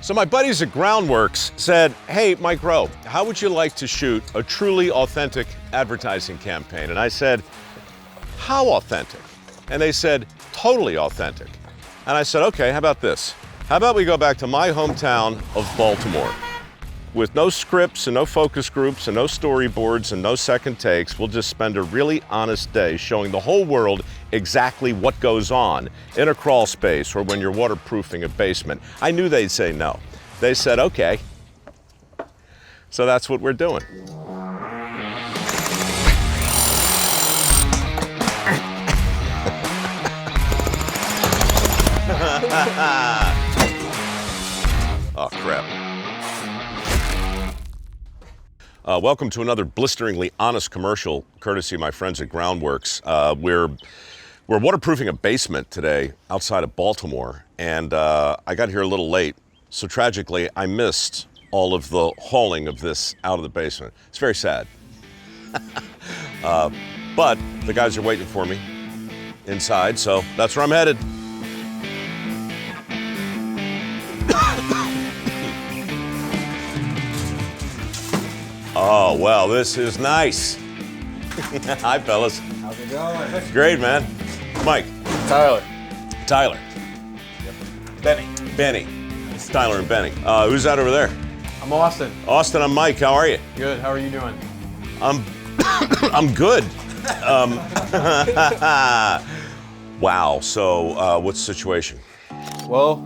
So my buddies at Groundworks said, hey, Mike Rowe, how would you like to shoot a truly authentic advertising campaign? And I said, how authentic? And they said, totally authentic. And I said, okay, how about this? How about we go back to my hometown of Baltimore? With no scripts and no focus groups and no storyboards and no second takes, we'll just spend a really honest day showing the whole world exactly what goes on in a crawl space or when you're waterproofing a basement. I knew they'd say no. They said, okay. So that's what we're doing. Oh, crap. Welcome to another blisteringly honest commercial, courtesy of my friends at Groundworks. We're waterproofing a basement today outside of Baltimore, and I got here a little late, so tragically I missed all of the hauling of this out of the basement. It's very sad. But the guys are waiting for me inside, so that's where I'm headed. Oh, well, this is nice. Hi, fellas. How's it going? Great, man. Mike. Tyler. Tyler. Yep. Benny. Benny. It's Tyler and Benny. Who's that over there? I'm Austin. Austin, I'm Mike. How are you? Good. How are you doing? I'm good. Wow. So, what's the situation? Well,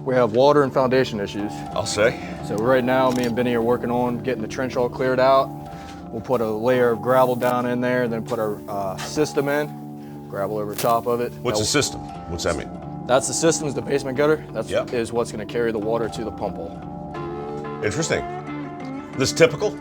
we have water and foundation issues. I'll say. So right now, me and Benny are working on getting the trench all cleared out. We'll put a layer of gravel down in there, then put our system in, gravel over top of it. What's the system? What's that mean? That's the system, is the basement gutter. That's Yep. is what's going to carry the water to the pump hole. Interesting. This typical?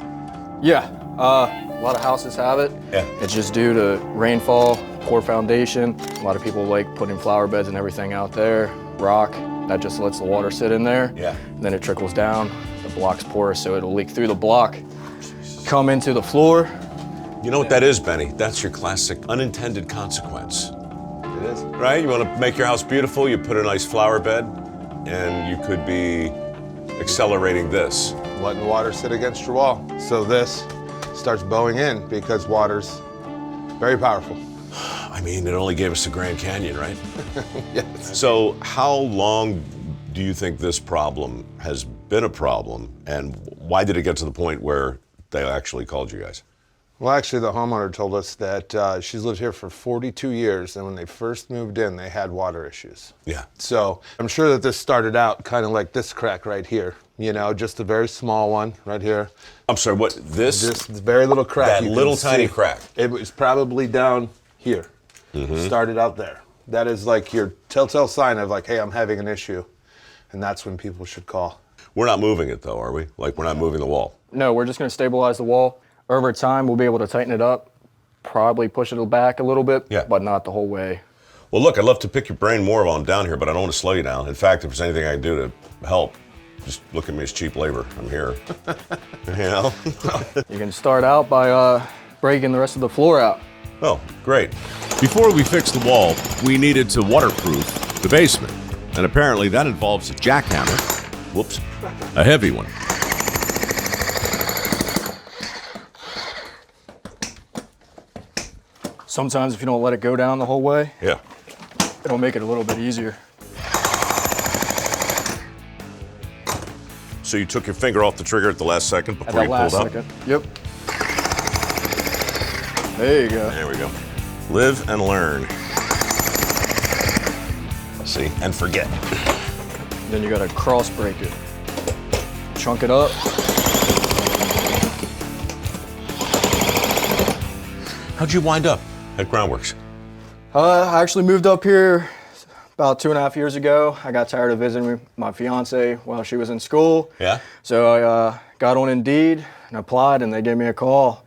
Yeah, a lot of houses have it. Yeah. It's just due to rainfall, poor foundation. A lot of people like putting flower beds and everything out there, rock. That just lets the water sit in there. Yeah. And then it trickles down. The block's porous, so it'll leak through the block, come into the floor. You know what that is, Benny? That's your classic unintended consequence. It is. Right? You want to make your house beautiful, you put a nice flower bed, and you could be accelerating this. Letting the water sit against your wall. So this starts bowing in because water's very powerful. I mean, it only gave us the Grand Canyon, right? Yes. So how long do you think this problem has been a problem, and why did it get to the point where they actually called you guys? Well, actually, the homeowner told us that she's lived here for 42 years, and when they first moved in, they had water issues. Yeah. So I'm sure that this started out kind of like this crack right here, you know, just a very small one right here. I'm sorry, what, this? This very little crack. That you can little tiny see. crack. It was probably down here. Started out there. That is like your telltale sign of like, hey, I'm having an issue. And that's when people should call. We're not moving it though, are we? Like, we're not moving the wall. No, we're just going to stabilize the wall. Over time, we'll be able to tighten it up, probably push it back a little bit, Yeah. but not the whole way. Well, look, I'd love to pick your brain more while I'm down here, but I don't want to slow you down. In fact, if there's anything I can do to help, just look at me as cheap labor. I'm here. You know? You can start out by breaking the rest of the floor out. Oh, great. Before we fixed the wall, we needed to waterproof the basement. And apparently that involves a jackhammer. Whoops. A heavy one. Sometimes if you don't let it go down the whole way, Yeah. it'll make it a little bit easier. So you took your finger off the trigger at the last second At before that you last pulled up? second. Yep. There you go. There we go. Live and learn. See, and forget. Then you gotta cross break it. Chunk it up. How'd you wind up at Groundworks? I actually moved up here about 2.5 years ago. I got tired of visiting my fiance while she was in school. Yeah? So I got on Indeed and applied, and they gave me a call.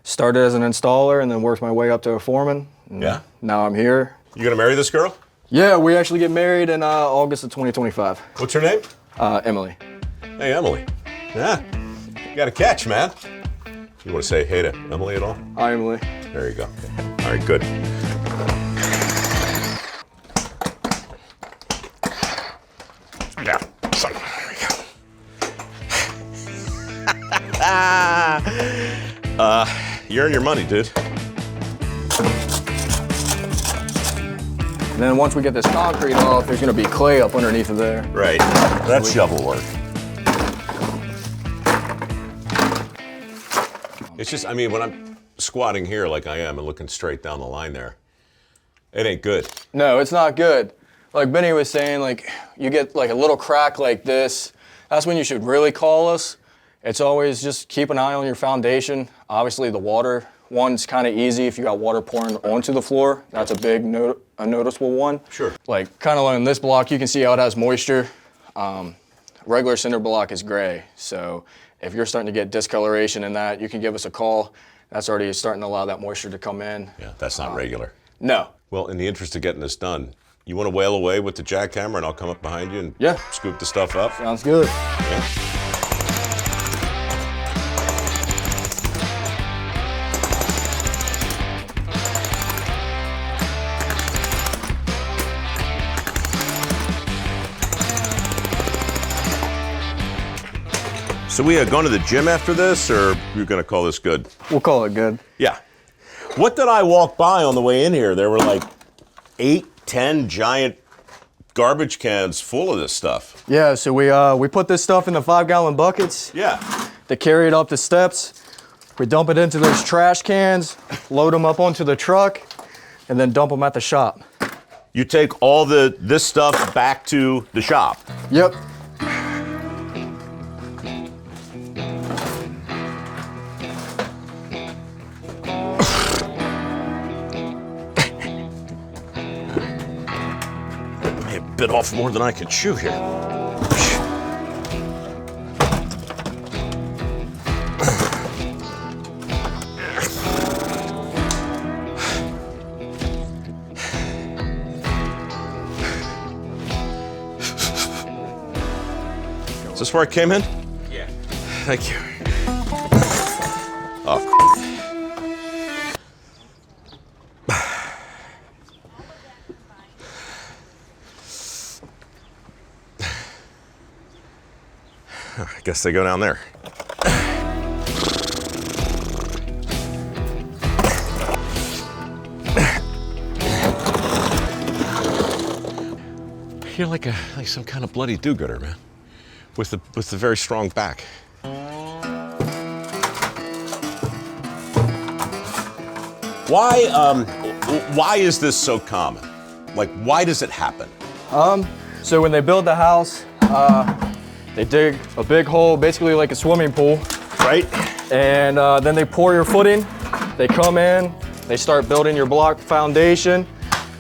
Started as an installer and then worked my way up to a foreman. And Yeah? now I'm here. You gonna marry this girl? Yeah, we actually get married in August of 2025. What's her name? Emily. Hey, Emily. Yeah. You got a catch, man. You want to say hey to Emily at all? Hi, Emily. There you go. All right, good. Yeah, son. There we go. You earn your money, dude. And then once we get this concrete off, there's gonna be clay up underneath of there. Right. That's shovel work. It's just, I mean, when I'm squatting here like I am and looking straight down the line there, it ain't good. No, it's not good. Like Benny was saying, like you get like a little crack like this, that's when you should really call us. It's always just keep an eye on your foundation. Obviously the water one's kind of easy if you got water pouring onto the floor. That's a big a noticeable one. Sure. Like kind of on this block, you can see how it has moisture. Regular cinder block is gray. So if you're starting to get discoloration in that, you can give us a call. That's already starting to allow that moisture to come in. Yeah, that's not regular. No. Well, in the interest of getting this done, you want to whale away with the jackhammer and I'll come up behind you and scoop the stuff up? Sounds good. Yeah. So we are going to the gym after this, or you're going to call this good? We'll call it good. Yeah. What did I walk by on the way in here? There were like 8, 10 giant garbage cans full of this stuff. Yeah, so we put this stuff in the 5-gallon buckets. Yeah. To carry it up the steps. We dump it into those trash cans, load them up onto the truck, and then dump them at the shop. You take all this stuff back to the shop? Yep. Bit off more than I can chew here. Is this where I came in? Yeah. Thank you. Oh. I guess they go down there. You're like some kind of bloody do-gooder, man, with the very strong back. Why is this so common? Like, why does it happen? So when they build the house, they dig a big hole, basically like a swimming pool. Right? And then they pour your footing. They come in, they start building your block foundation.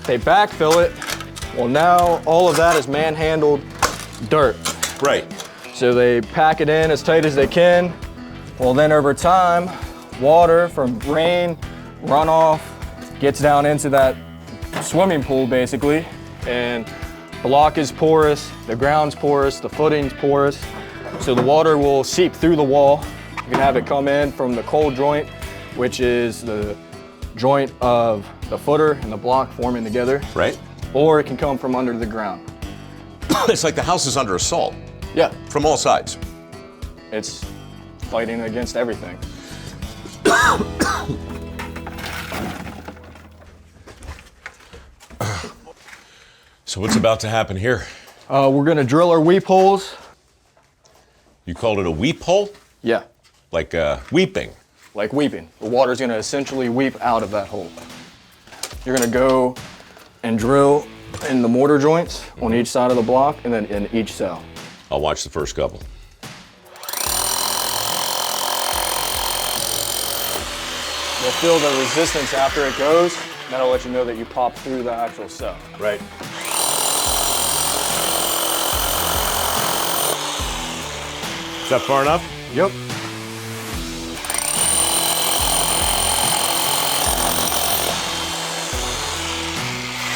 They backfill it. Well, now all of that is manhandled dirt. Right. So they pack it in as tight as they can. Well, then over time, water from rain, runoff, gets down into that swimming pool basically. And block is porous, the ground's porous, the footing's porous. So the water will seep through the wall. You can have it come in from the cold joint, which is the joint of the footer and the block forming together. Right. Or it can come from under the ground. It's like the house is under assault. Yeah. From all sides. It's fighting against everything. So what's about to happen here? We're gonna drill our weep holes. You called it a weep hole? Yeah, Like weeping. like weeping. The water's gonna essentially weep out of that hole. You're gonna go and drill in the mortar joints on each side of the block and then in each cell. I'll watch the first couple. You'll feel the resistance after it goes. That'll let you know that you popped through the actual cell. Right. Is that far enough? Yep.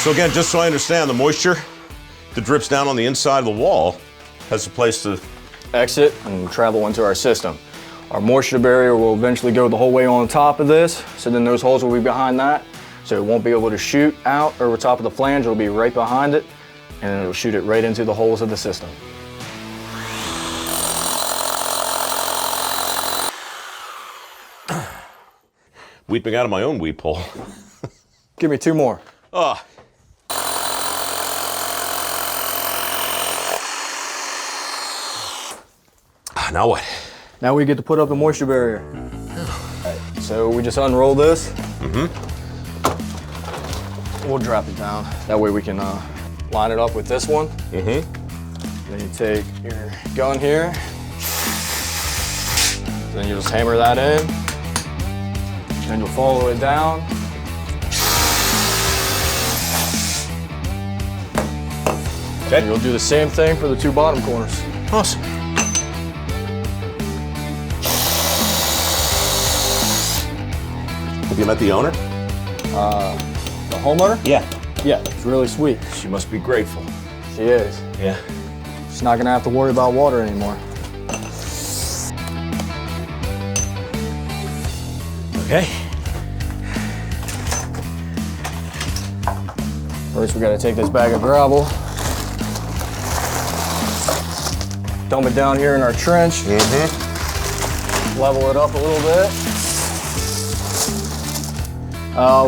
So again, just so I understand, the moisture that drips down on the inside of the wall has a place to... Exit and travel into our system. Our moisture barrier will eventually go the whole way on top of this, so then those holes will be behind that, so it won't be able to shoot out over top of the flange. It'll be right behind it, and it'll shoot it right into the holes of the system. weeping out of my own weep hole. Give me 2 more. Oh. Now what? Now we get to put up the moisture barrier. Right, so we just unroll this. We'll drop it down. That way we can line it up with this one. Then you take your gun here. Then you just hammer that in. Then you'll follow it down. Okay. And you'll do the same thing for the 2 bottom corners. Awesome. Have you met the owner? The homeowner? Yeah. Yeah, it's really sweet. She must be grateful. She is. Yeah. She's not gonna have to worry about water anymore. Okay. First, we gotta take this bag of gravel, dump it down here in our trench, level it up a little bit.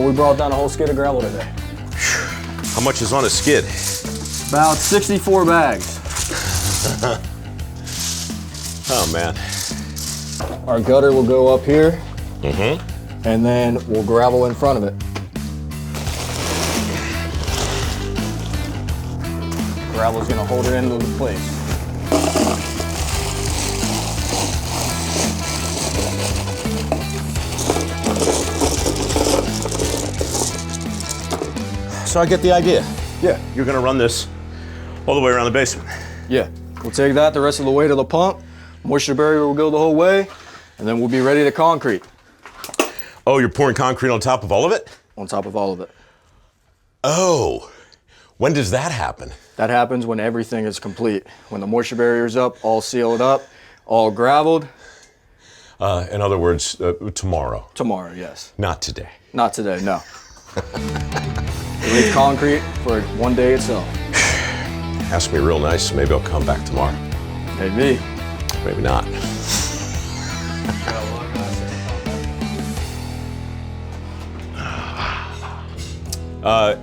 We brought down a whole skid of gravel today. How much is on a skid? About 64 bags. Oh man. Our gutter will go up here, and then we'll gravel in front of it. Gravel's gonna hold it into place. So I get the idea. Yeah. You're gonna run this all the way around the basement. Yeah. We'll take that the rest of the way to the pump. Moisture barrier will go the whole way, and then we'll be ready to concrete. Oh, you're pouring concrete on top of all of it? On top of all of it. Oh, when does that happen? That happens when everything is complete. When the moisture barrier's up, all sealed up, all graveled. In other words, tomorrow. Tomorrow, yes. Not today. Not today, no. We leave concrete for 1 day itself. Ask me real nice, maybe I'll come back tomorrow. Maybe. Maybe not.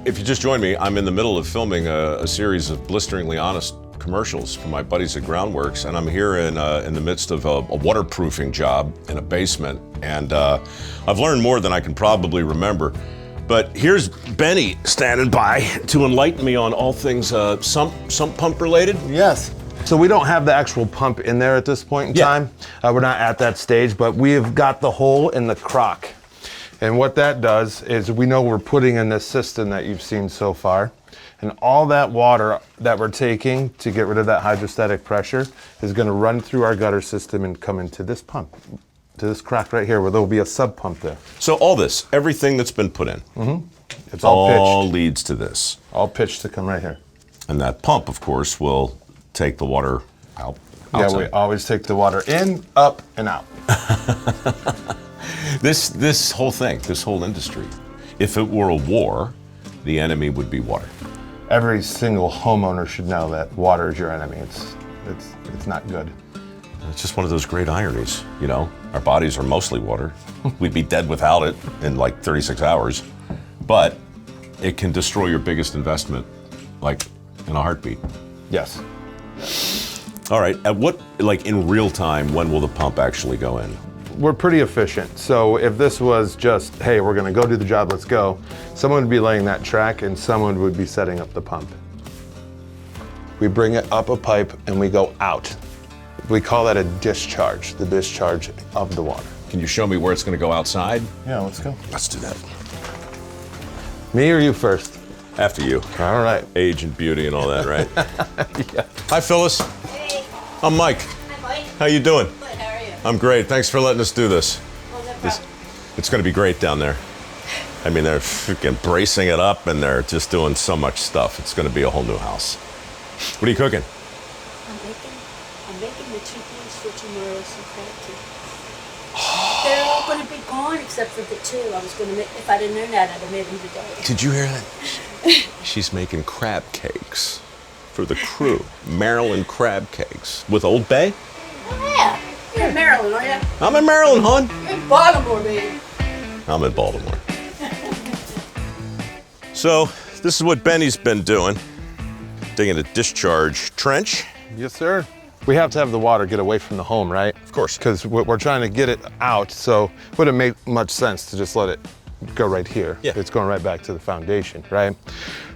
If you just joined me, I'm in the middle of filming a series of blisteringly honest commercials for my buddies at Groundworks, and I'm here in the midst of a waterproofing job in a basement, and I've learned more than I can probably remember. But here's Benny standing by to enlighten me on all things sump pump related. Yes. So we don't have the actual pump in there at this point in time. We're not at that stage, but we've got the hole in the crock. And what that does is we know we're putting in this system that you've seen so far. And all that water that we're taking to get rid of that hydrostatic pressure is going to run through our gutter system and come into this pump, to this crack right here where there'll be a sub pump there. So all this, everything that's been put in, It's all pitched. leads to this. All pitched to come right here. And that pump, of course, will take the water out. Yeah, we always take the water in, up, and out. This whole thing, this whole industry, if it were a war, the enemy would be water. Every single homeowner should know that water is your enemy. It's not good. It's just one of those great ironies, you know? Our bodies are mostly water. We'd be dead without it in like 36 hours. But it can destroy your biggest investment, like in a heartbeat. Yes. All right, at what, like in real time, when will the pump actually go in? We're pretty efficient. So if this was just, hey, we're gonna go do the job, let's go, someone would be laying that track and someone would be setting up the pump. We bring it up a pipe and we go out. We call that a discharge, the discharge of the water. Can you show me where it's gonna go outside? Yeah, let's go. Let's do that. Me or you first? After you. All right. Age and beauty and all that, right? Yeah. Hi, Phyllis. Hey. I'm Mike. Hi, Mike. How you doing? Good, how are you? I'm great. Thanks for letting us do this. Oh, no problem. It's going to be great down there. I mean, they're freaking bracing it up and they're just doing so much stuff. It's going to be a whole new house. What are you cooking? I'm making the chickpeas for tomorrow's crab tea. They're all going to be gone except for the 2. I was going to make, if I didn't know that, I'd have made them today. Did you hear that? She's making crab cakes for the crew. Maryland crab cakes. With Old Bay? Oh, yeah. You're in Maryland, aren't you? I'm in Maryland, hon. You're in Baltimore, baby. I'm in Baltimore. So this is what Benny's been doing. Digging a discharge trench. Yes, sir. We have to have the water get away from the home, right? Of course. Because we're trying to get it out, so it wouldn't make much sense to just let it go right here. Yeah. It's going right back to the foundation, right?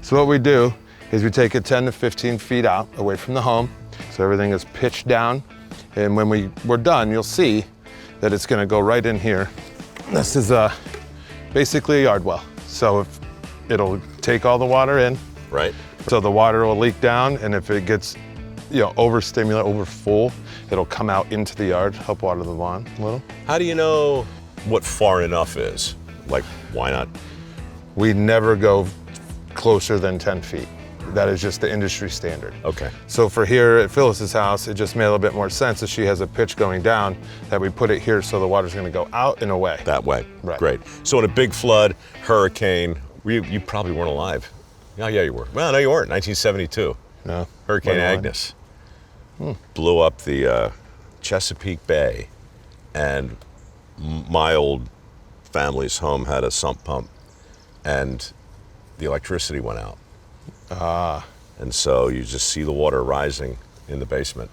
So what we do is we take it 10 to 15 feet out away from the home, so everything is pitched down. And when we're done, you'll see that it's gonna go right in here. This is basically a yard well. So if it'll take all the water in, Right. so the water will leak down, and if it gets, overstimulated, over full, it'll come out into the yard, help water the lawn a little. How do you know what far enough is? Like, why not? We never go closer than 10 feet. That is just the industry standard. Okay. So for here at Phyllis's house, it just made a little bit more sense that she has a pitch going down, that we put it here so the water's gonna go out and away. That way. Right. Great. So in a big flood, hurricane, you probably weren't alive. Oh, yeah, you were. Well, no, you weren't. 1972. No. Hurricane Wasn't alive. Agnes blew up the Chesapeake Bay, and my old family's home had a sump pump, and the electricity went out. And so you just see the water rising in the basement,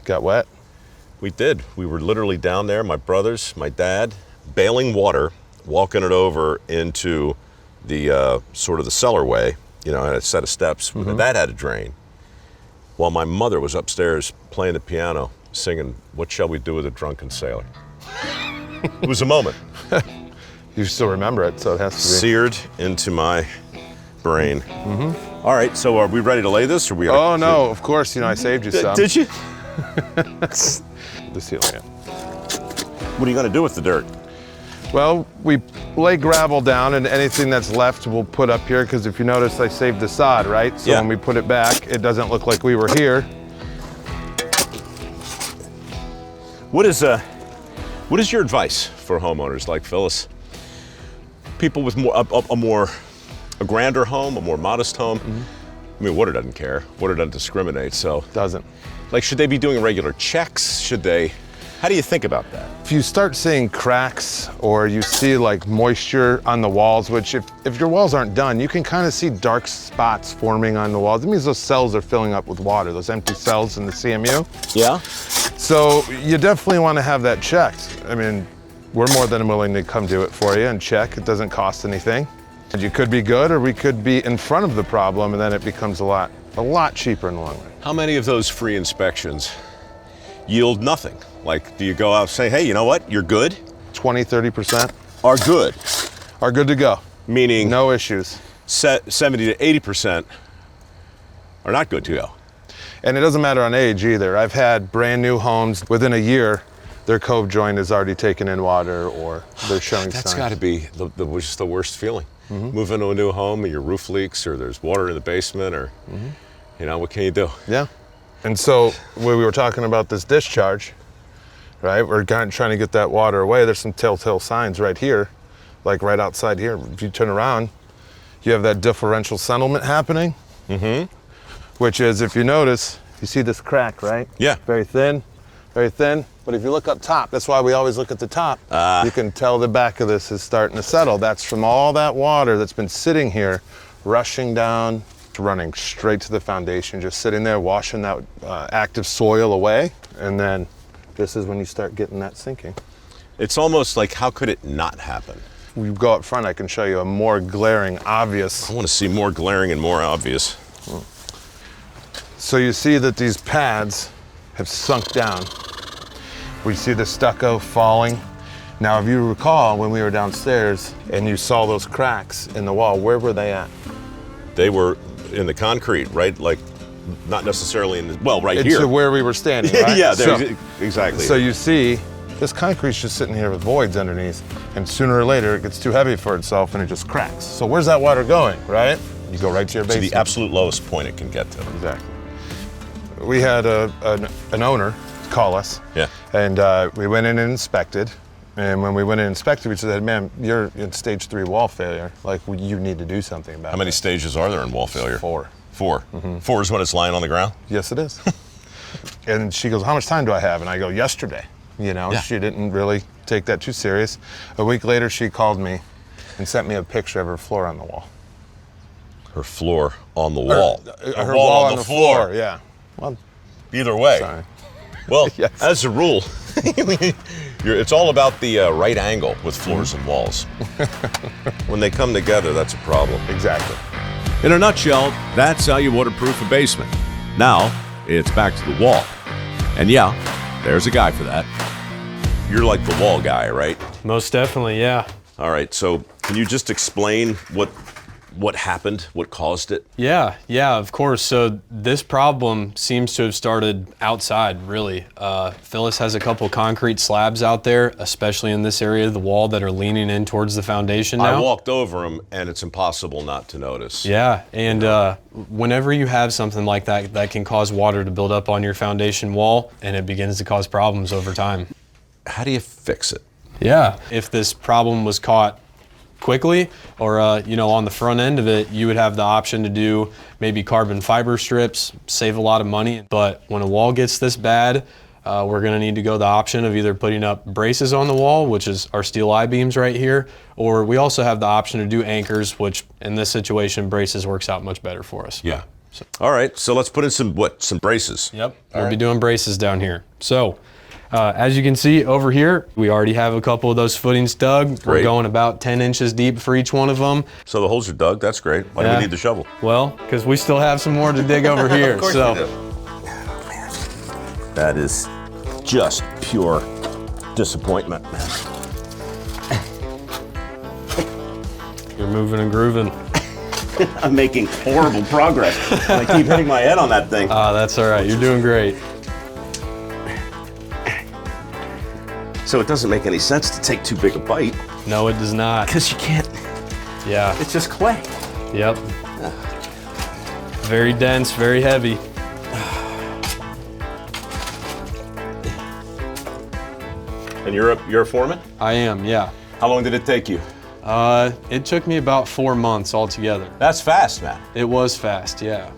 Got wet? We did. We were literally down there, my brothers, my dad, bailing water, walking it over into the sort of the cellarway, and a set of steps. Mm-hmm. That had a drain. While my mother was upstairs playing the piano, singing, "What Shall We Do with a Drunken Sailor?" It was a moment. You still remember it, so it has to be. Seared into my brain. Mm-hmm. All right, so are we ready to lay this, or we? Oh no, of course, I saved you some. Did you? The ceiling. What are you going to do with the dirt? Well, we lay gravel down, and anything that's left we'll put up here, because if you notice, I saved the sod, right? So Yeah. when we put it back, it doesn't look like we were here. What is your advice for homeowners like Phyllis? People with a grander home, a more modest home. Mm-hmm. I mean, water doesn't care. Water doesn't discriminate. So, Doesn't. like, should they be doing regular checks? How do you think about that? If you start seeing cracks, or you see like moisture on the walls, which if your walls aren't done, you can kind of see dark spots forming on the walls. It means those cells are filling up with water, those empty cells in the CMU. Yeah. So you definitely want to have that checked. I mean, we're more than willing to come do it for you and check. It doesn't cost anything. And you could be good, or we could be in front of the problem, and then it becomes a lot cheaper in the long run. How many of those free inspections yield nothing? Like, do you go out and say, hey, you know what? You're good? 20, 30% Are good. are good to go. Meaning No issues. 70 to 80% are not good to go. And it doesn't matter on age either. I've had brand new homes, within a year, their cove joint has already taken in water, or they're showing signs. That's got to be just the worst feeling. Mm-hmm. Move into a new home and your roof leaks, or there's water in the basement, or, what can you do? Yeah. And so when we were talking about this discharge, right, we're kind of trying to get that water away. There's some telltale signs right here, like right outside here. If you turn around, you have that differential settlement happening, which is, if you notice, you see this crack, right? Yeah. Very thin, very thin. But if you look up top, that's why we always look at the top. You can tell the back of this is starting to settle. That's from all that water that's been sitting here, rushing down, running straight to the foundation, just sitting there, washing that active soil away. And then this is when you start getting that sinking. It's almost like, how could it not happen? We go up front, I can show you a more glaring, obvious. I want to see more glaring and more obvious. So you see that these pads have sunk down. We see the stucco falling. Now, if you recall, when we were downstairs and you saw those cracks in the wall, where were they at? They were in the concrete, right? Like, not necessarily right It's here. where we were standing, right? Yeah, So- exactly. So you see, this concrete's just sitting here with voids underneath, and sooner or later it gets too heavy for itself and it just cracks. So where's that water going, right? You go right to your to basement. the absolute lowest point it can get to. Exactly. We had an owner call us, Yeah. and we went in and inspected. And when we went in and inspected, we said, "Man, you're in stage 3 wall failure. Like, you need to do something about it." How many stages are there in wall failure? 4. 4. 4 is when it's lying on the ground? Yes, it is. And she goes, "How much time do I have?" And I go, "Yesterday." You know, Yeah. she didn't really take that too serious. A week later, she called me and sent me a picture of her floor on the wall. Her floor on the wall. Her wall on the floor, yeah. Well, Either way. sorry. Well, Yes. as a rule, it's all about the right angle with floors and walls. When they come together, that's a problem. Exactly. In a nutshell, that's how you waterproof a basement. Now, it's back to the wall. And yeah, there's a guy for that. You're like the wall guy, right? Most definitely, yeah. All right, so can you just explain what happened, what caused it? Yeah, of course. So this problem seems to have started outside, really. Phyllis has a couple concrete slabs out there, especially in this area of the wall, that are leaning in towards the foundation now. I walked over them, and it's impossible not to notice. Yeah, and whenever you have something like that, that can cause water to build up on your foundation wall, and it begins to cause problems over time. How do you fix it? Yeah, if this problem was caught quickly or on the front end of it, you would have the option to do maybe carbon fiber strips, save a lot of money. But when a wall gets this bad, we're going to need to go the option of either putting up braces on the wall, which is our steel I-beams right here, or we also have the option to do anchors, which in this situation, braces works out much better for us. Yeah. All right, so let's put in some braces. Yep, we'll be doing braces down here. So as you can see over here, we already have a couple of those footings dug. Great. We're going about 10 inches deep for each one of them. So the holes are dug, that's great. Why do Yeah. we need the shovel? Well, because we still have some more to dig over here. Of course so we do. Oh, man. That is just pure disappointment. you're moving and grooving. I'm making horrible progress. I keep hitting my head on that thing. That's all right. You're doing great. So it doesn't make any sense to take too big a bite. No, it does not. Because you can't, Yeah. it's just clay. Yep. Very dense, very heavy. And you're a foreman? I am, yeah. How long did it take you? It took me about 4 months altogether. That's fast, man. It was fast, yeah.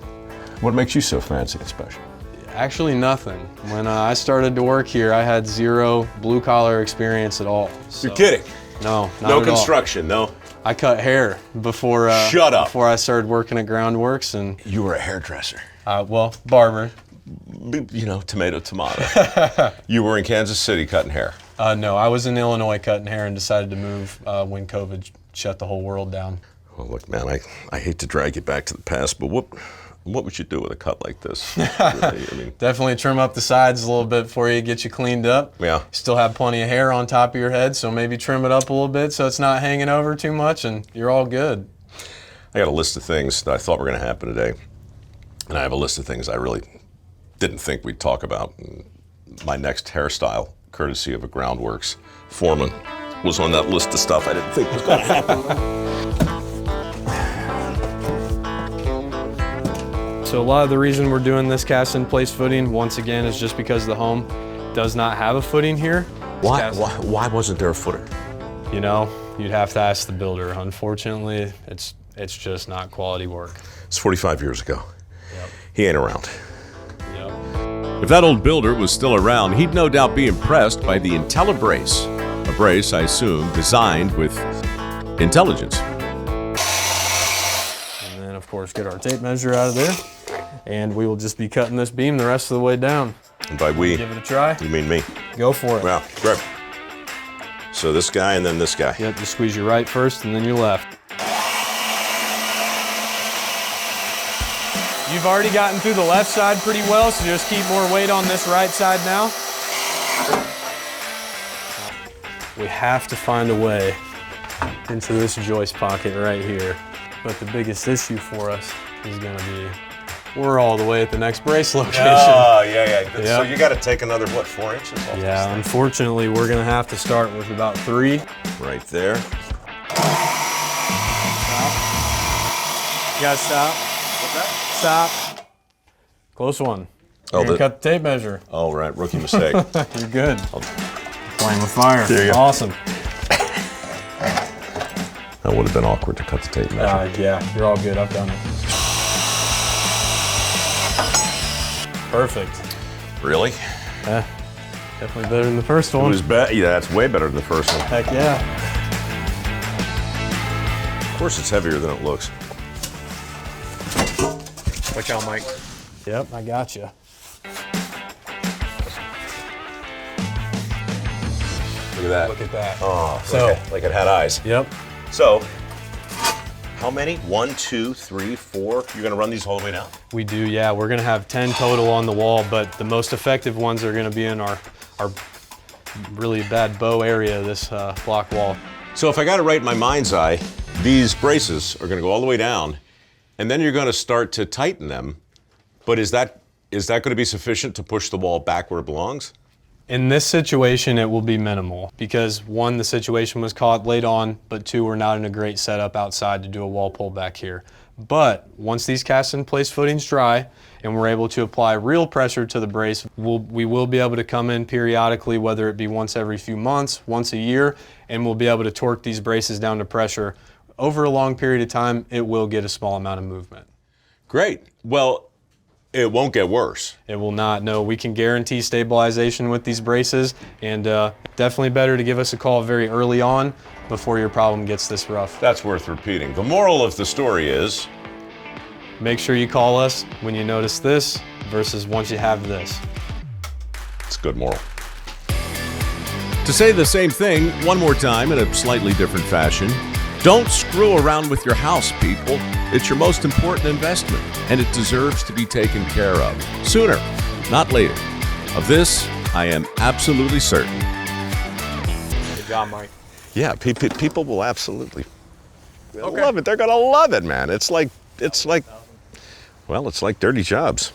What makes you so fancy and special? Actually, nothing. When I started to work here, I had zero blue-collar experience at all. So, You're kidding. No, not No at all. construction, no? I cut hair before. Shut up. Before I started working at Groundworks, and You were a hairdresser. well, barber. You know, tomato. You were in Kansas City cutting hair. No, I was in Illinois cutting hair and decided to move when COVID shut the whole world down. Well, look, man, I hate to drag you back to the past, but what would you do with a cut like this? Really, I mean, Definitely trim up the sides a little bit for you, get you cleaned up. Yeah. You still have plenty of hair on top of your head, so maybe trim it up a little bit so it's not hanging over too much, and you're all good. I got a list of things that I thought were going to happen today, and I have a list of things I really didn't think we'd talk about. My next hairstyle, courtesy of a Groundworks foreman, was on that list of stuff I didn't think was going to happen. So a lot of the reason we're doing this cast-in-place footing, once again, is just because the home does not have a footing here. Why wasn't there a footer? You know, you'd have to ask the builder. Unfortunately, it's just not quality work. It's 45 years ago. Yep. He ain't around. Yep. If that old builder was still around, he'd no doubt be impressed by the IntelliBrace, a brace, I assume, designed with intelligence. And then, of course, get our tape measure out of there. And we will just be cutting this beam the rest of the way down. And by we, Give it a try. you mean me. Go for it. Well, grab. So this guy and then this guy. Yep, just squeeze your right first and then your left. You've already gotten through the left side pretty well, so just keep more weight on this right side now. We have to find a way into this joist pocket right here. But the biggest issue for us is gonna be, we're all the way at the next brace location. Oh, yeah. So Yep. you got to take another, 4 inches off Yeah, unfortunately, we're gonna have to start with about 3. right there. You gotta stop. What's that? Stop. Close one. Oh, You're gonna cut the tape measure. Oh, right, rookie mistake. You're good. Playing with fire. There you go. Awesome. That would have been awkward to cut the tape measure. Yeah, you're all good. I've done it. Perfect. Really? Definitely better than the first It one. was better. Yeah, that's way better than the first one. Heck yeah. Of course, it's heavier than it looks. Watch out, Mike. Yep, I got you. Look at that. Look at that. Oh, So- like it had eyes. Yep. So, how many? 1, 2, 3, 4. You're gonna run these all the way down? We do, yeah. We're gonna have 10 total on the wall, but the most effective ones are gonna be in our really bad bow area of this block wall. So if I got it right in my mind's eye, these braces are gonna go all the way down, and then you're gonna start to tighten them. But is that gonna be sufficient to push the wall back where it belongs? In this situation, it will be minimal because one, the situation was caught late on, but two, we're not in a great setup outside to do a wall pull back here. But once these cast in place footings dry and we're able to apply real pressure to the brace, we will be able to come in periodically, whether it be once every few months, once a year, and we'll be able to torque these braces down to pressure. Over a long period of time, it will get a small amount of movement. Great. Well, it won't get worse. It will not. No, we can guarantee stabilization with these braces, and definitely better to give us a call very early on before your problem gets this rough. That's worth repeating. The moral of the story is, Make sure you call us when you notice this versus once you have this. it's a good moral. To say the same thing one more time in a slightly different fashion, don't screw around with your house, people. It's your most important investment, and it deserves to be taken care of. Sooner, not later. Of this, I am absolutely certain. Good job, Mike. Yeah, people will absolutely love it. They're gonna love it, man. It's like, well, it's like dirty jobs.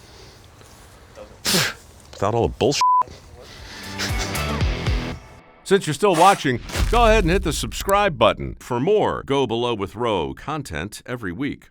Without all the bullshit. Since you're still watching, go ahead and hit the subscribe button. For more Go Below with Rowe content every week.